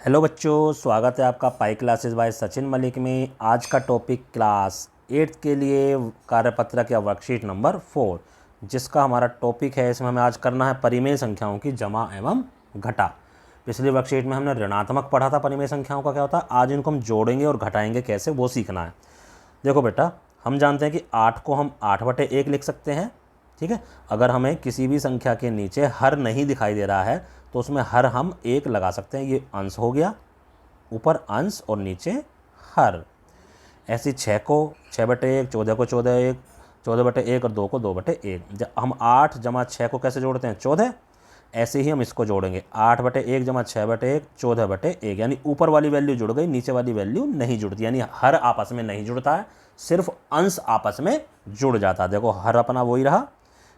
Hello बच्चों, स्वागत है आपका pi classes bye Sachin Malik में। आज का टॉपिक क्लास 8 के लिए कार्यपत्रक या वर्कशीट नंबर 4, जिसका हमारा टॉपिक है, इसमें हमें आज करना है परिमेय संख्याओं की जमा एवं घटा। पिछली वर्कशीट में हमने ऋणात्मक पढ़ा था, परिमेय संख्याओं का क्या होता है। आज इनको हम जोड़ेंगे और घटाएंगे कैसे, वो सीखना है। देखो बेटा, हम जानते हैं कि 8 को हम 8/1 लिख सकते हैं। ठीक है, अगर हमें किसी भी संख्या के नीचे हर नहीं दिखाई दे रहा है तो उसमें हर हम 1 लगा सकते हैं। ये अंश हो गया, ऊपर अंश और नीचे हर। ऐसे 6 को 6/1, 14 को 14/1, 14/1 और 2 को 2/1। जब हम 8 जमा 6 को कैसे जोड़ते हैं, 14। ऐसे ही हम इसको जोड़ेंगे, 8/1 जमा 6/1, 14/1। यानी ऊपर वाली वैल्यू जुड़ गई, नीचे वाली वैल्यू नहीं जुड़ती। यानी हर आपस में नहीं जुड़ता है, सिर्फ अंश आपस में जुड़ जाता है। देखो हर अपना वही रहा,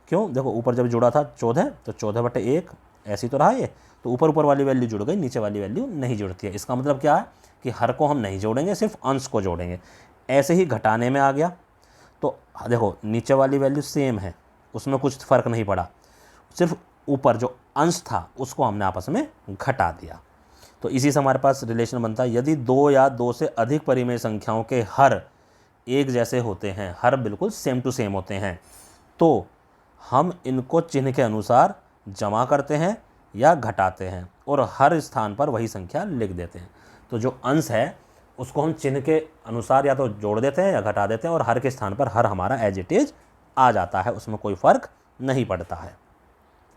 क्यों, देखो ऊपर जब जुड़ा था 14 तो 14/1 ऐसी तो रहा ये, तो ऊपर वाली वैल्यू जुड़ गई, नीचे वाली वैल्यू नहीं जुड़ती है। इसका मतलब क्या है कि हर को हम नहीं जोड़ेंगे, सिर्फ अंश को जोड़ेंगे। ऐसे ही घटाने में आ गया, तो देखो नीचे वाली वैल्यू सेम है, उसमें कुछ फ़र्क नहीं पड़ा, सिर्फ ऊपर जो अंश था उसको हमने आपस में घटा दिया। तो इसी से हमारे पास रिलेशन बनता है, यदि 2 या 2 से अधिक परिमेय संख्याओं के हर एक जैसे होते हैं, हर बिल्कुल सेम टू सेम होते हैं, तो हम इनको चिन्ह के अनुसार जमा करते हैं या घटाते हैं और हर स्थान पर वही संख्या लिख देते हैं। तो जो अंश है उसको हम चिन्ह के अनुसार या तो जोड़ देते हैं या घटा देते हैं, और हर के स्थान पर हर हमारा एज इट इज आ जाता है, उसमें कोई फ़र्क नहीं पड़ता है।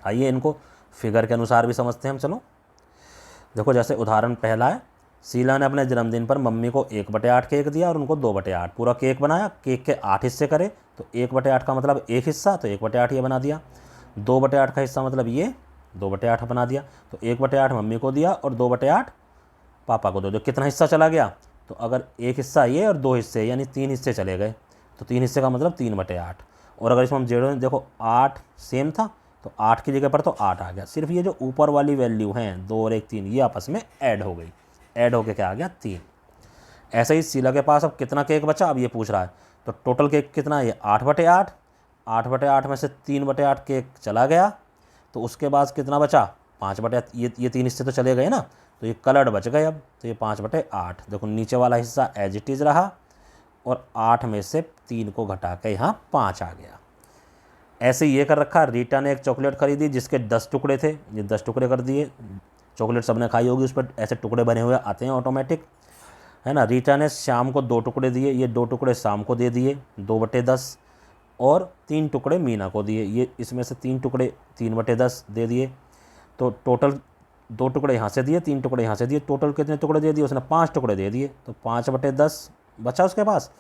आइए इनको फिगर के अनुसार भी समझते हैं हम। चलो देखो, जैसे उदाहरण पहला है, शीला ने अपने जन्मदिन पर मम्मी को 1/8 केक दिया और उनको 2/8 पूरा केक बनाया। केक के 8 हिस्से करे, तो 1/8 का मतलब एक हिस्सा, तो 1/8 ये बना दिया। 2/8 का हिस्सा मतलब ये 2/8 बना दिया। तो 1/8 मम्मी को दिया और 2/8 पापा को दो। तो कितना हिस्सा चला गया, तो अगर एक हिस्सा ये और 2 हिस्से यानी 3 हिस्से चले गए, तो 3 हिस्से का मतलब 3/8। और अगर इसमें हम जोड़ें, देखो 8 सेम था तो 8 की जगह पर तो 8 आ गया। सिर्फ ये जो ऊपर वाली वैल्यू हैं 2 और 1 3, ये आपस में ऐड हो गई, ऐड होके क्या आ गया 3। ऐसे ही शीला के पास अब कितना केक बचा, अब ये पूछ रहा है। तो टोटल केक कितना है, ये 8/8। 8/8 में से 3/8 केक चला गया, तो उसके बाद कितना बचा, 5/8। ये 3 हिस्से तो चले गए ना, तो ये कलर्ड बच गए अब, तो ये 5/8। देखो नीचे वाला हिस्सा एज इट इज़ रहा और 8 में से 3 को घटा के यहाँ 5 आ गया। ऐसे ये कर रखा, रीटा ने एक चॉकलेट खरीदी जिसके 10 टुकड़े थे, ये 10 टुकड़े कर दिए। चॉकलेट सबने खाई होगी, उस पर ऐसे टुकड़े बने हुए आते हैं ऑटोमेटिक, है ना। रीटा ने शाम को 2 टुकड़े दिए, ये 2 टुकड़े शाम को दे दिए 2/10, और 3 टुकड़े मीना को दिए, ये इसमें से 3 टुकड़े 3/10 दे दिए। तो टोटल 2 टुकड़े यहाँ से दिए, 3 टुकड़े यहाँ से दिए, टोटल कितने टुकड़े दे दिए उसने, 5 टुकड़े दे दिए। तो 5/10 बचा उसके पास।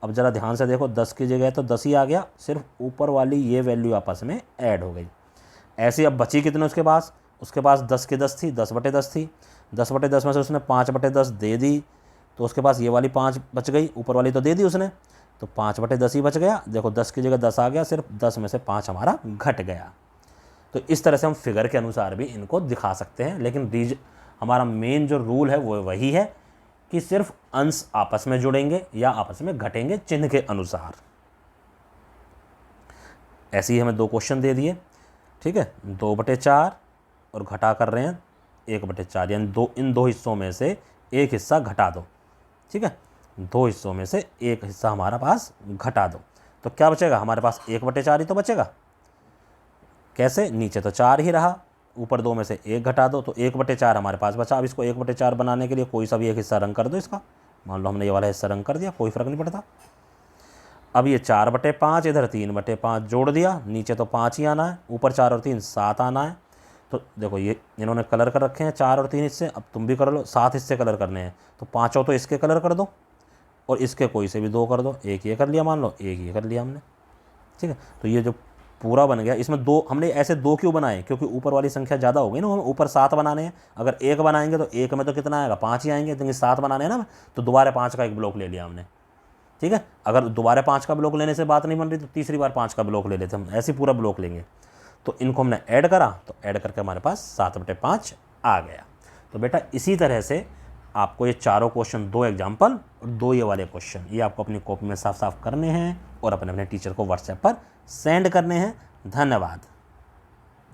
अब ज़रा ध्यान से देखो, 10 की जगह तो 10 ही आ गया, सिर्फ ऊपर वाली ये वैल्यू आपस में ऐड हो गई। ऐसे अब बची कितने उसके पास, उसके पास 10 की 10 थी, 10/10 थी। 10/10 में से उसने 5/10 दे दी, तो उसके पास ये वाली 5 बच गई, ऊपर वाली तो दे दी उसने, तो 5/10 ही बच गया। देखो 10 की जगह 10 आ गया, सिर्फ 10 में से 5 हमारा घट गया। तो इस तरह से हम फिगर के अनुसार भी इनको दिखा सकते हैं, लेकिन हमारा मेन जो रूल है वो वही है कि सिर्फ अंश आपस में जुड़ेंगे या आपस में घटेंगे चिन्ह के अनुसार। ऐसे ही हमें 2 क्वेश्चन दे दिए, ठीक है, 2/4 और घटा कर रहे हैं 1/4, यानी इन 2 हिस्सों में से एक हिस्सा घटा दो। ठीक है, 2 हिस्सों में से एक हिस्सा हमारा पास घटा दो, तो क्या बचेगा हमारे पास, 1/4 ही तो बचेगा। कैसे, नीचे तो 4 ही रहा, ऊपर 2 में से 1 घटा दो, तो 1/4 हमारे पास बचा। अब इसको 1/4 बनाने के लिए कोई सा भी एक हिस्सा रंग कर दो इसका, मान लो हमने ये वाला हिस्सा रंग कर दिया, कोई फ़र्क नहीं पड़ता। अब ये 4/5, इधर 3/5 जोड़ दिया, नीचे तो 5 ही आना है, ऊपर 4 और 3 7 आना है। तो देखो ये इन्होंने कलर कर रखे हैं 4 और 3 हिस्से, अब तुम भी कर लो, 7 हिस्से कलर करने हैं, तो 5 तो इसके कलर कर दो और इसके कोई से भी 2 कर दो। एक ये कर लिया, मान लो एक ये कर लिया हमने, ठीक है। तो ये जो पूरा बन गया, इसमें 2 हमने ऐसे 2 क्यों बनाए, क्योंकि ऊपर वाली संख्या ज़्यादा हो गई ना, हमें ऊपर 7 बनाने हैं। अगर 1 बनाएंगे तो 1 में तो कितना आएगा, 5 ही आएंगे, लेकिन 7 बनाने हैं ना, तो दोबारा 5 का एक ब्लॉक ले लिया हमने। ठीक है, अगर दोबारा 5 का ब्लॉक लेने से बात नहीं बन रही तो तीसरी बार 5 का ब्लॉक ले लेते हम, ऐसे पूरा ब्लॉक लेंगे। तो इनको हमने ऐड करा, तो ऐड करके हमारे पास 7/5 आ गया। तो बेटा इसी तरह से आपको ये चारों क्वेश्चन, 2 एग्जाम्पल और 2 ये वाले क्वेश्चन, ये आपको अपनी कॉपी में साफ साफ करने हैं और अपने टीचर को व्हाट्सएप पर सेंड करने हैं। धन्यवाद।